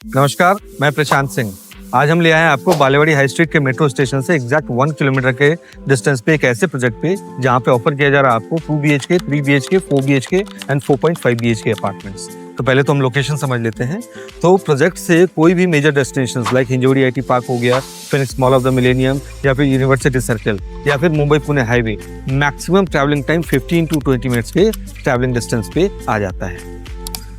नमस्कार, मैं प्रशांत सिंह। आज हम ले आए हैं आपको बालेवाड़ी हाई स्ट्रीट के मेट्रो स्टेशन से एग्जैक्ट 1 किलोमीटर के डिस्टेंस पे एक ऐसे प्रोजेक्ट पे जहां पे ऑफर किया जा रहा है आपको 2 BHK, 3 BHK, 4 BHK and 4.5 BHK apartments. तो पहले तो हम लोकेशन समझ लेते हैं। तो प्रोजेक्ट से कोई भी major destinations like Hinjewadi IT park हो गया, Phoenix mall of the millennium या फिर यूनिवर्सिटी सर्कल या फिर Mumbai Pune highway, maximum travelling time 15 to 20 minutes के ट्रैवलिंग डिस्टेंस पे आ जाता है।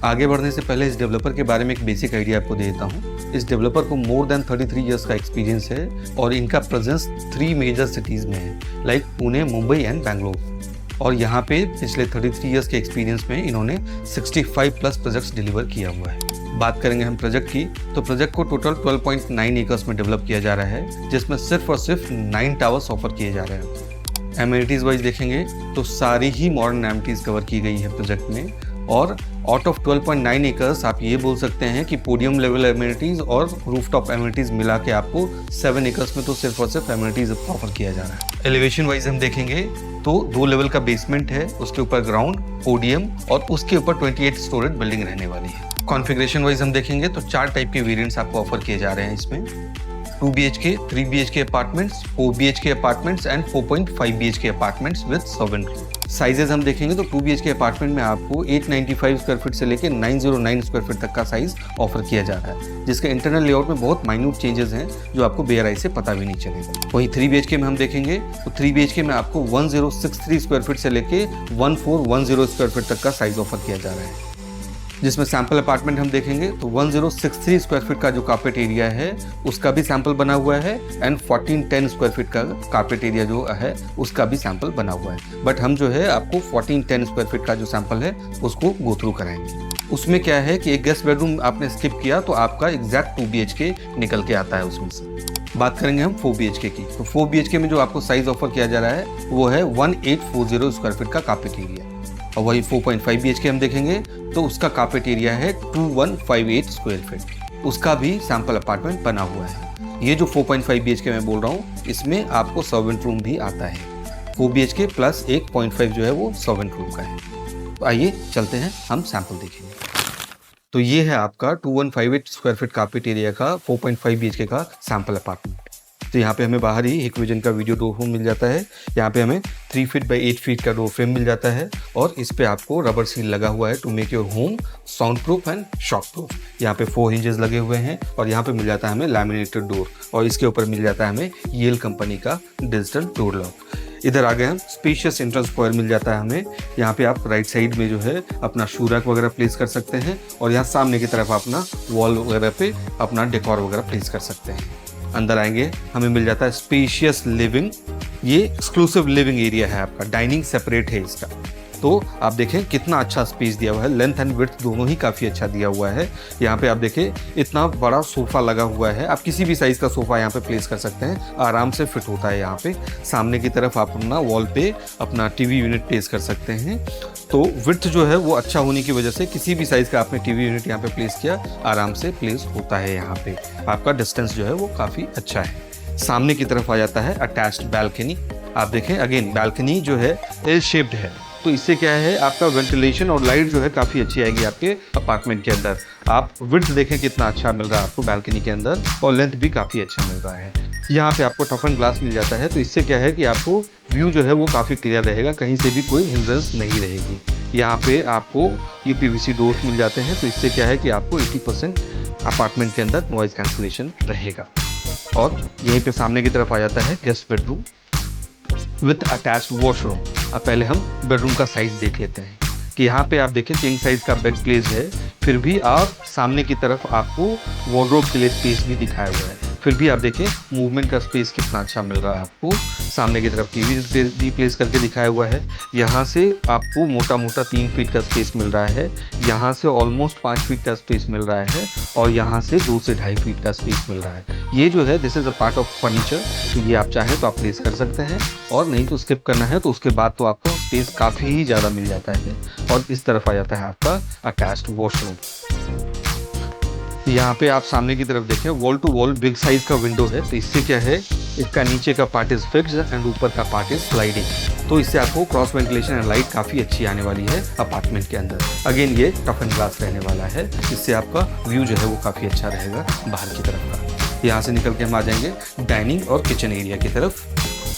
आगे बढ़ने से पहले इस डेवलपर के बारे में एक बेसिक आइडिया आपको दे देता हूँ। इस डेवलपर को मोर देन 33 इयर्स का एक्सपीरियंस है और इनका प्रेजेंस 3 मेजर सिटीज़ में है लाइक पुणे, मुंबई एंड बेंगलोर। और यहाँ पे पिछले 33 इयर्स के एक्सपीरियंस में इन्होंने 65 प्लस प्रोजेक्ट्स डिलीवर किया हुआ है। बात करेंगे हम प्रोजेक्ट की, तो प्रोजेक्ट को टोटल 12.9 एकर्स में डेवलप किया जा रहा है, जिसमें सिर्फ और सिर्फ 9 टावर्स ऑफर किए जा रहे हैं। एमिनिटीज़ वाइज देखेंगे तो सारी ही मॉडर्न एमिनिटीज़ कवर की गई है प्रोजेक्ट में। और आउट ऑफ 12.9 एकर्स आप ये बोल सकते हैं कि पोडियम लेवल एमिनिटीज़ और रूफटॉप एमिनिटीज़ मिला के आपको 7 एकर्स में तो सिर्फ और सिर्फ एमिनिटीज़ ऑफर किया जा रहा है। एलिवेशन वाइज हम देखेंगे तो 2 लेवल का बेसमेंट है, उसके ऊपर ग्राउंड, पोडियम और उसके ऊपर 28 स्टोरेज बिल्डिंग रहने वाली है। कॉन्फ़िगरेशन वाइज हम देखेंगे तो 4 टाइप के वेरिएंट्स आपको ऑफर किए जा रहे हैं इसमें। 2 BHK, 3 BHK apartments, 4 BHK apartments and 4.5 BHK apartments with servant room. Sizes हम देखेंगे तो 2 BHK अपार्टमेंट में आपको 895 स्क्वायर फीट से लेकर 909 स्क्वायर फीट तक का साइज ऑफर किया जा रहा है, जिसके इंटरनल लेआउट में बहुत माइन्यूट चेंजेस हैं जो आपको बेयर आई से पता भी नहीं चलेगा। वहीं 3 BHK में हम देखेंगे तो 3 BHK में आपको 1063 स्क्वायर फीट से लेकर 1410 स्क्वायर फीट तक का साइज ऑफर किया जा रहा है। जिसमें सैंपल अपार्टमेंट हम देखेंगे तो 1063 स्क्वायर फीट का जो कारपेट एरिया है उसका भी सैंपल बना हुआ है एंड 1410 स्क्वायर फीट का कारपेट एरिया जो है उसका भी सैंपल बना हुआ है। बट हम जो है आपको 1410 स्क्वायर फीट का जो सैंपल है उसको गो थ्रू कराएंगे। उसमें क्या है कि एक गेस्ट बेडरूम आपने स्किप किया तो आपका एग्जैक्ट 2 BHK निकल के आता है उसमें से। बात करेंगे हम 4 BHK की, तो 4 BHK में जो आपको साइज ऑफर किया जा रहा है वो है 1840 स्क्वायर फीट का कारपेट एरिया। और वही 4.5 BHK हम देखेंगे तो उसका कारपेट एरिया है 2158 स्क्वायर फीट, उसका भी सैंपल अपार्टमेंट बना हुआ है। ये जो 4.5 BHK मैं बोल रहा हूँ इसमें आपको सर्वेंट रूम भी आता है। 4 BHK प्लस 1.5 जो है वो सर्वेंट रूम का है। तो आइए चलते हैं हम सैंपल देखेंगे। तो ये है आपका 2158 स्क्वायर फीट कारपेट एरिया का 4.5 BHK का सैंपल अपार्टमेंट। तो यहाँ पे हमें बाहर ही हिकविजन का वीडियो डोर फ्रेम मिल जाता है। यहाँ पे हमें 3 फीट बाई 8 फीट का डोर फ्रेम मिल जाता है और इस पे आपको रबर सील लगा हुआ है to make your home sound proof and shock proof. यहाँ पे 4 हिंजेस लगे हुए हैं और यहाँ पे मिल जाता है हमें लैमिनेटेड डोर और इसके ऊपर मिल जाता है हमें येल कंपनी का डिजिटल डोर लॉक। इधर आगे हम स्पेशियस एंट्रेंस स्क्वायर मिल जाता है हमें। यहाँ पे आप राइट साइड में जो है अपना शू रैक वगैरह प्लेस कर सकते हैं और यहाँ सामने की तरफ अपना वॉल वगैरह पे अपना डेकोर वगैरह प्लेस कर सकते हैं। अंदर आएंगे हमें मिल जाता है स्पेशियस लिविंग। ये एक्सक्लूसिव लिविंग एरिया है आपका, डाइनिंग सेपरेट है इसका। तो आप देखें कितना अच्छा स्पेस दिया हुआ है, लेंथ एंड विड्थ दोनों ही काफ़ी अच्छा दिया हुआ है। यहाँ पे आप देखें इतना बड़ा सोफ़ा लगा हुआ है, आप किसी भी साइज़ का सोफ़ा यहाँ पे प्लेस कर सकते हैं, आराम से फिट होता है। यहाँ पे सामने की तरफ आप अपना वॉल पे अपना TV यूनिट प्लेस कर सकते हैं। तो विड्थ जो है वो अच्छा होने की वजह से किसी भी साइज़ का आपने TV यूनिट यहाँ पे प्लेस किया आराम से प्लेस होता है। यहाँ पे आपका डिस्टेंस जो है वो काफ़ी अच्छा है। सामने की तरफ आ जाता है अटैच्ड बैल्कनी। आप देखें अगेन बैल्कनी जो है एल शेप्ड है, तो इससे क्या है आपका वेंटिलेशन और लाइट जो है काफ़ी अच्छी आएगी आपके अपार्टमेंट के अंदर। आप विड्थ देखें कितना अच्छा मिल रहा है आपको बैल्कनी के अंदर और लेंथ भी काफ़ी अच्छा मिल रहा है। यहाँ पे आपको टफन ग्लास मिल जाता है, तो इससे क्या है कि आपको व्यू जो है वो काफ़ी क्लियर रहेगा, कहीं से भी कोई हिंड्रेंस नहीं रहेगी। यहाँ पे आपको ये PVC डोर्स मिल जाते हैं, तो इससे क्या है कि आपको 80% अपार्टमेंट के अंदर नॉइज़ कैंसलेशन रहेगा। और यहीं पे सामने की तरफ आ जाता है guest bedroom with attached washroom. अब पहले हम बेडरूम का साइज़ देख लेते हैं कि यहाँ पे आप देखें किंग साइज़ का बेड प्लेस है, फिर भी आप सामने की तरफ आपको वार्डरोब के लिए स्पेस भी दिखाया हुआ है। फिर भी आप देखें मूवमेंट का स्पेस कितना अच्छा मिल रहा है आपको। सामने की तरफ TV भी प्लेस करके दिखाया हुआ है। यहाँ से आपको मोटा मोटा 3 फीट का स्पेस मिल रहा है, यहाँ से ऑलमोस्ट 5 फीट का स्पेस मिल रहा है और यहाँ से 2 से 2.5 फीट का स्पेस मिल रहा है। ये जो है this is a part of furniture, तो ये आप चाहें तो आप प्लेस कर सकते हैं और नहीं तो स्किप करना है तो उसके बाद तो आपको स्पेस काफ़ी ही ज़्यादा मिल जाता है। और इस तरफ आ जाता है आपका अटैच्ड वॉशरूम। यहाँ पे आप सामने की तरफ देखें wall to wall big size का विंडो है, तो इससे क्या है इसका नीचे का पार्ट इज फिक्स्ड एंड ऊपर का पार्ट इज स्लाइडिंग, तो इससे आपको क्रॉस वेंटिलेशन एंड लाइट काफ़ी अच्छी आने वाली है अपार्टमेंट के अंदर। अगेन ये टफ एंड ग्लास रहने वाला है, इससे आपका व्यू जो है वो काफ़ी अच्छा रहेगा बाहर की तरफ का। यहाँ से निकल के हम आ जाएंगे डाइनिंग और किचन एरिया की तरफ।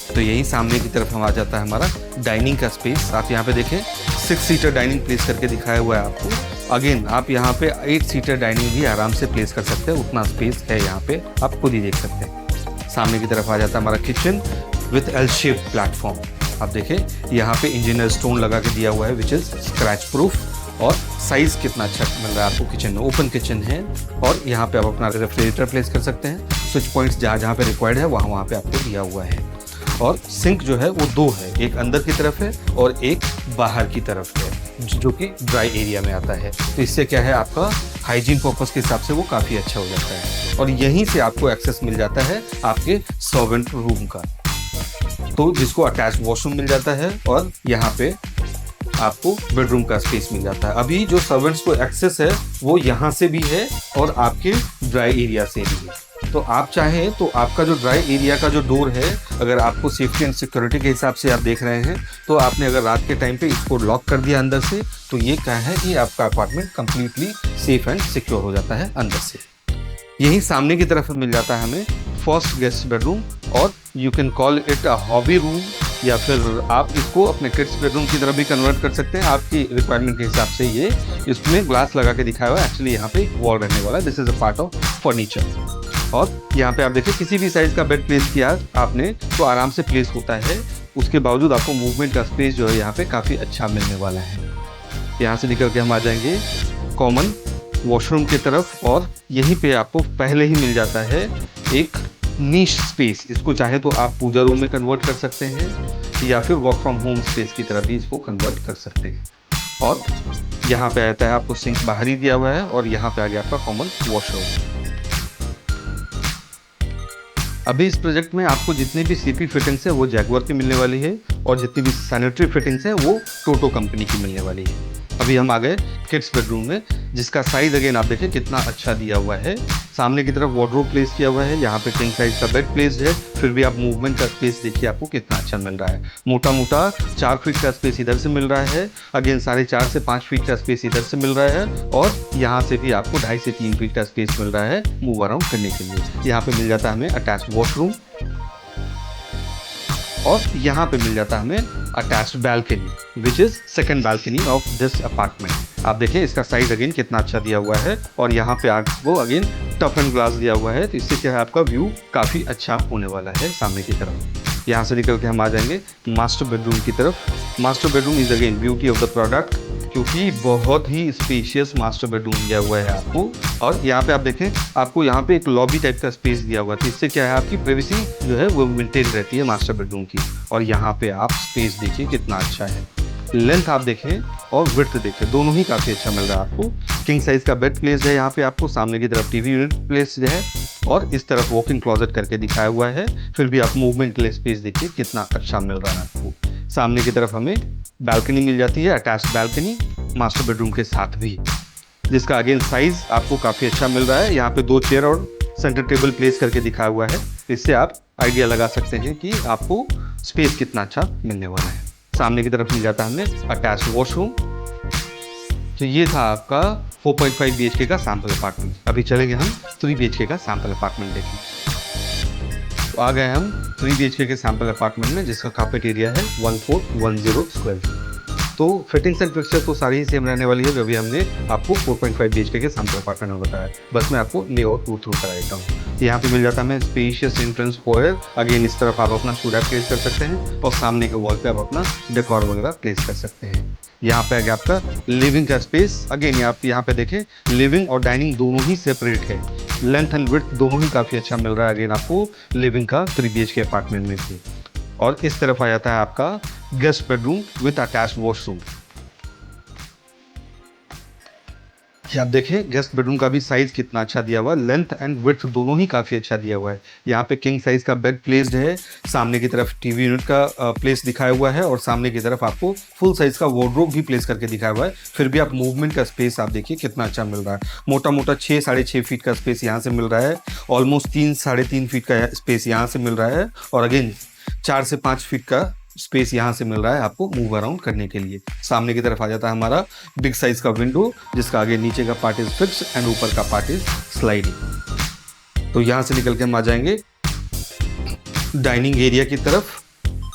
तो यही सामने की तरफ हम आ जाता है हमारा डाइनिंग का स्पेस। आप यहाँ पे देखें 6 सीटर डाइनिंग प्लेस करके दिखाया हुआ है आपको। अगेन आप यहाँ पे 8 सीटर डाइनिंग भी आराम से प्लेस कर सकते हैं, उतना स्पेस है यहाँ पे, आप खुद ही देख सकते हैं। सामने की तरफ आ जाता है हमारा kitchen with L shape platform. आप देखें यहाँ पे इंजीनियर स्टोन लगा के दिया हुआ है विच इज़ स्क्रैच प्रूफ, और साइज़ कितना अच्छा मिल रहा है आपको किचन में। ओपन किचन है और यहाँ पे आप अपना रेफ्रिजरेटर प्लेस कर सकते हैं। स्विच पॉइंट्स जहाँ जहाँ पे रिक्वायर्ड है वहाँ पे आपको दिया हुआ है। और सिंक जो है वो 2 है, एक अंदर की तरफ है और एक बाहर की तरफ है, जो कि ड्राई एरिया में आता है। तो इससे क्या है, आपका हाइजीन पर्पस के हिसाब से वो काफ़ी अच्छा हो जाता है। और यहीं से आपको एक्सेस मिल जाता है आपके सर्वेंट रूम का, तो जिसको अटैच वॉशरूम मिल जाता है और यहाँ पे आपको बेडरूम का स्पेस मिल जाता है। अभी जो सर्वेंट्स को एक्सेस है वो यहाँ से भी है और आपके ड्राई एरिया से भी है। तो आप चाहें तो आपका जो ड्राई एरिया का जो डोर है, अगर आपको सेफ्टी एंड सिक्योरिटी के हिसाब से आप देख रहे हैं, तो आपने अगर रात के टाइम पे इसको लॉक कर दिया अंदर से, तो ये क्या है कि आपका apartment completely safe and secure हो जाता है अंदर से। यही सामने की तरफ मिल जाता है हमें फर्स्ट गेस्ट बेडरूम, और you can call it a hobby room, या फिर आप इसको अपने किड्स बेडरूम की तरफ भी कन्वर्ट कर सकते हैं आपकी रिक्वायरमेंट के हिसाब से। ये इसमें ग्लास लगा के दिखाया हुआ है, एक्चुअली यहाँ पे वॉल रहने वाला है, this is a part of furniture. और यहाँ पे आप देखिए किसी भी साइज़ का बेड प्लेस किया आपने तो आराम से प्लेस होता है, उसके बावजूद आपको मूवमेंट का स्पेस जो है यहाँ पे काफ़ी अच्छा मिलने वाला है। यहाँ से निकल के हम आ जाएंगे कॉमन वॉशरूम की तरफ, और यहीं पे आपको पहले ही मिल जाता है एक नीश स्पेस। इसको चाहे तो आप पूजा रूम में कन्वर्ट कर सकते हैं या फिर वर्क फ्रॉम होम स्पेस की तरफ भी इसको कन्वर्ट कर सकते हैं। और यहाँ पे आता है आपको सिंक बाहर ही दिया हुआ है, और यहाँ पे आ गया आपका कॉमन वॉशरूम। अभी इस प्रोजेक्ट में आपको जितनी भी सीपी फिटिंग्स है वो जैगुआर की मिलने वाली है, और जितनी भी सैनिटरी फिटिंग्स है वो टोटो कंपनी की मिलने वाली है। अभी हम आ गए किड्स बेडरूम में, जिसका साइज अगेन आप देखें कितना अच्छा दिया हुआ है। सामने की तरफ वार्डरोब प्लेस किया हुआ है, यहाँ पे किंग साइज का बेड प्लेस्ड है, फिर भी आप मूवमेंट का स्पेस देखिए आपको कितना अच्छा मिल रहा है। मोटा मोटा 4 फीट का स्पेस इधर से मिल रहा है, अगेन 4.5 से 5 फीट का स्पेस इधर से मिल रहा है, और यहाँ से भी आपको 2.5 से 3 फीट का स्पेस मिल रहा है मूव अराउंड करने के लिए। यहाँ पे मिल जाता है हमें अटैच वॉशरूम, और यहाँ पे मिल जाता है हमें attached balcony which is second balcony of this apartment. आप देखें इसका साइज अगेन कितना अच्छा दिया हुआ है, और यहाँ पे आपको अगेन टफ एंड ग्लास दिया हुआ है, तो इससे क्या है आपका व्यू काफ़ी अच्छा होने वाला है सामने की तरफ। यहाँ से निकल के हम आ जाएंगे मास्टर बेडरूम की तरफ। Master bedroom is again beauty of the product, क्योंकि बहुत ही स्पेशियस मास्टर बेडरूम दिया हुआ है आपको। और यहाँ पे आप देखें आपको यहाँ पे एक लॉबी टाइप का स्पेस दिया हुआ है, तो इससे क्या है आपकी प्राइवेसी जो है वो मेंटेन रहती है मास्टर बेडरूम की। और यहाँ पे आप स्पेस देखिए कितना अच्छा है, लेंथ आप देखें और विड्थ देखें, दोनों ही काफ़ी अच्छा मिल रहा है आपको। किंग साइज का बेड प्लेस है यहाँ पे आपको, सामने की तरफ टीवी यूनिट प्लेस है, और इस तरफ वॉकिंग क्लोजेट करके दिखाया हुआ है। फिर भी आप मूवमेंट के लिए स्पेस देखिए कितना अच्छा मिल रहा है आपको। सामने की तरफ हमें बैल्कनी मिल जाती है, अटैच्ड बैल्कनी मास्टर बेडरूम के साथ भी, जिसका अगेन साइज आपको काफ़ी अच्छा मिल रहा है। यहाँ पे 2 चेयर और सेंटर टेबल प्लेस करके दिखाया हुआ है, इससे आप आइडिया लगा सकते हैं कि आपको स्पेस कितना अच्छा मिलने वाला है। सामने की तरफ मिल जाता है हमें अटैच्ड वॉशरूम। तो ये था आपका 4.5 BHK का सैम्पल अपार्टमेंट। अभी चलेंगे हम 3 BHK का सैम्पल अपार्टमेंट देखें। तो आ गए हम 3 BHK के सैम्पल अपार्टमेंट में, जिसका कार्पेट एरिया है 1410 स्क्वायर फीट। तो फिटिंग्स एंड फिक्सचर तो सारी ही सेम रहने वाली है जो अभी हमने आपको 4.5 BHK के सैम्पल अपार्टमेंट में बताया। बस मैं आपको लेआउट थ्रू करा देता हूँ। यहाँ पे मिल जाता है हमें स्पेशियस एंट्रेंस फोयर। अगेन इस तरफ आप अपना शूडा प्लेस कर सकते हैं, और सामने के वॉल पे आप अपना डेकोर वगैरह प्लेस कर सकते हैं। यहाँ पे आगे आपका लिविंग का स्पेस। अगेन आप यहाँ पे देखें लिविंग और डाइनिंग दोनों ही सेपरेट है, लेंथ एंड विड्थ दोनों ही काफ़ी अच्छा मिल रहा है अगेन आपको लिविंग का 3 BHK अपार्टमेंट में भी। और इस तरफ आ जाता है आपका guest bedroom with attached washroom. ये आप देखें गेस्ट बेडरूम का भी साइज कितना अच्छा दिया हुआ है, लेंथ एंड विड्थ दोनों ही काफ़ी अच्छा दिया हुआ है। यहाँ पे किंग साइज का बेड प्लेस्ड है, सामने की तरफ टीवी यूनिट का प्लेस दिखाया हुआ है और सामने की तरफ आपको फुल साइज का वार्डरोब भी प्लेस करके दिखाया हुआ है। फिर भी आप मूवमेंट का स्पेस आप देखिए कितना अच्छा मिल रहा है। मोटा मोटा 6-6.5 फीट का स्पेस यहाँ से मिल रहा है, ऑलमोस्ट 3-3.5 फीट का स्पेस यहाँ से मिल रहा है और अगेन 4 से 5 फीट का स्पेस यहाँ से मिल रहा है आपको मूव अराउंड करने के लिए। सामने की तरफ आ जाता है हमारा बिग साइज का विंडो, जिसका आगे नीचे का पार्ट इज फिक्स एंड ऊपर का पार्ट इज स्लाइडिंग। तो यहाँ से निकल के हम आ जाएंगे डाइनिंग एरिया की तरफ।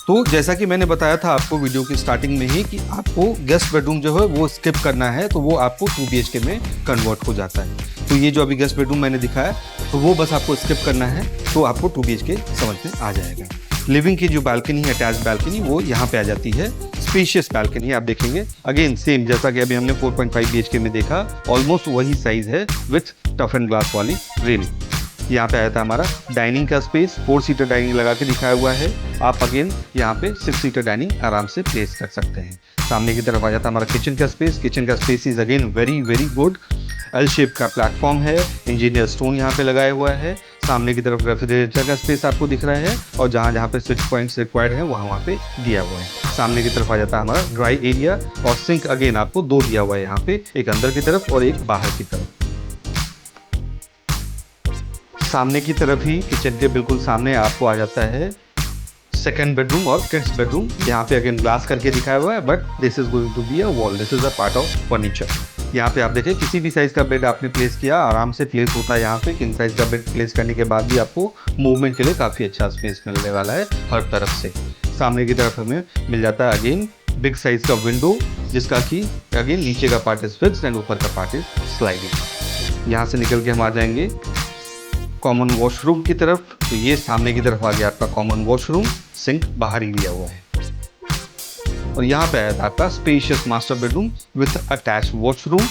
तो जैसा कि मैंने बताया था आपको वीडियो की स्टार्टिंग में ही कि आपको गेस्ट बेडरूम जो है वो स्किप करना है, तो वो आपको 2 BHK में कन्वर्ट हो जाता है। तो ये जो अभी गेस्ट बेडरूम मैंने दिखाया तो वो बस आपको स्किप करना है, तो आपको 2 BHK समझ में आ जाएगा। लिविंग की जो बालकनी है, अटैच बालकनी, वो यहाँ पे आ जाती है। स्पेशियस बालकनी आप देखेंगे, अगेन सेम जैसा कि अभी हमने 4.5 BHK में देखा, ऑलमोस्ट वही साइज है विथ टफ एंड ग्लास वाली रेलिंग। यहाँ पे आया था हमारा डाइनिंग का स्पेस, 4 सीटर डाइनिंग लगा के दिखाया हुआ है। आप अगेन यहाँ पे 6 सीटर डाइनिंग आराम से प्लेस कर सकते हैं। सामने की तरफ आ जाता है हमारा किचन का स्पेस। किचन का space is again very very good. L shape का प्लेटफॉर्म है, इंजीनियर स्टोन यहाँ पे लगाया हुआ है। सामने की तरफ रेफ्रिजरेटर का स्पेस आपको दिख रहा है और जहाँ जहाँ पे स्विच पॉइंट्स रिक्वायर्ड है वहाँ पे दिया हुआ है। सामने की तरफ आ जाता है हमारा ड्राई एरिया और सिंक अगेन आपको 2 दिया हुआ है यहाँ पे, एक अंदर की तरफ और एक बाहर की तरफ। सामने की तरफ ही किचन के बिल्कुल सामने आपको आ जाता है सेकंड बेडरूम और किड्स बेडरूम। यहाँ पे अगेन ग्लास करके दिखाया हुआ है, but this is going to be a wall, this is a part of furniture. यहाँ पे आप देखें किसी भी साइज का बेड आपने प्लेस किया आराम से प्लेस होता है। यहाँ पे किंग साइज का बेड प्लेस करने के बाद भी आपको मूवमेंट के लिए काफ़ी अच्छा स्पेस मिलने वाला है हर तरफ से। सामने की तरफ हमें मिल जाता है अगेन बिग साइज का विंडो, जिसका कि अगेन नीचे का पार्ट इज फिक्स्ड एंड ऊपर का पार्ट इज स्लाइडिंग। यहाँ से निकल के हम आ जाएंगे कॉमन वॉशरूम की तरफ। तो ये सामने की तरफ आ गया आपका कॉमन वॉशरूम, सिंक बाहर ही दिया हुआ है और यहाँ पे आया था आपका spacious master bedroom with attach washroom.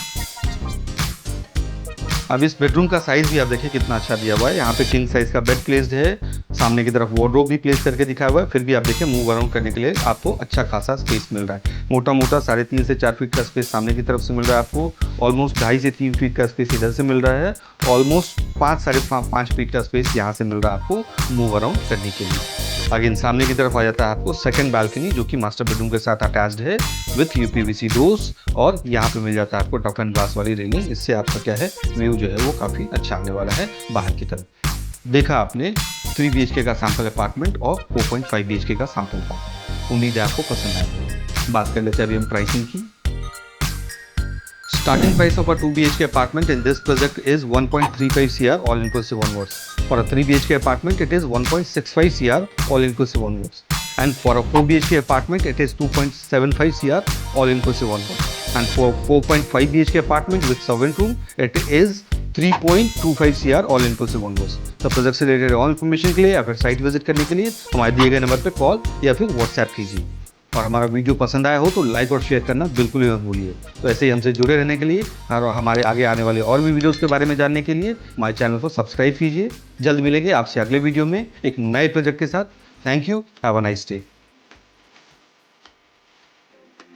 अब इस बेडरूम का साइज भी आप देखिए कितना अच्छा दिया हुआ है। यहाँ पे किंग साइज का बेड प्लेस्ड है, सामने की तरफ वार्डरोब भी प्लेस करके दिखाया हुआ है। फिर भी आप देखिए मूव अराउंड करने के लिए आपको अच्छा खासा स्पेस मिल रहा है। मोटा मोटा 3.5 से 4 फीट का स्पेस सामने की तरफ से मिल रहा है आपको, ऑलमोस्ट 2.5 से 3 फीट का स्पेस इधर से मिल रहा है, ऑलमोस्ट 5-5.5 फीट का स्पेस यहाँ से मिल रहा है आपको मूव अराउंड करने के लिए। अगेन सामने की तरफ आ जाता है आपको सेकंड बालकनी, जो कि मास्टर बेडरूम के साथ अटैच्ड है विथ UPVC डोर्स और यहाँ पे मिल जाता है आपको टफ एंड ग्लास वाली रेलिंग। इससे आपका क्या है व्यू जो है वो काफ़ी अच्छा आने वाला है बाहर की तरफ। देखा आपने 3 BHK का सैंपल अपार्टमेंट और 4.5 BHK का सैंपल अपार्टमेंट। उम्मीद है आपको पसंद आएगा। बात कर लेते हैं अभी हम प्राइसिंग की। Starting price of a 2 BHK apartment in this project is 1.35 CR all inclusive onwards. For a 3 BHK apartment it is 1.65 CR all inclusive onwards. And for a 4 BHK apartment it is 2.75 CR all inclusive onwards. And for 4.5 BHK apartment with servant room it is 3.25 CR all inclusive onwards. तो project से related और information के लिए या फिर site visit करने के लिए हमारे दिए गए नंबर पर कॉल या फिर व्हाट्सएप कीजिए। और हमारा वीडियो पसंद आया हो तो लाइक और शेयर करना बिल्कुल ही मत भूलिए। तो ऐसे ही हमसे जुड़े रहने के लिए और हमारे आगे आने वाले और भी वीडियोस के बारे में जानने के लिए हमारे चैनल को सब्सक्राइब कीजिए। जल्द मिलेंगे आपसे अगले वीडियो में एक नए प्रोजेक्ट के साथ। Thank you, have a nice day.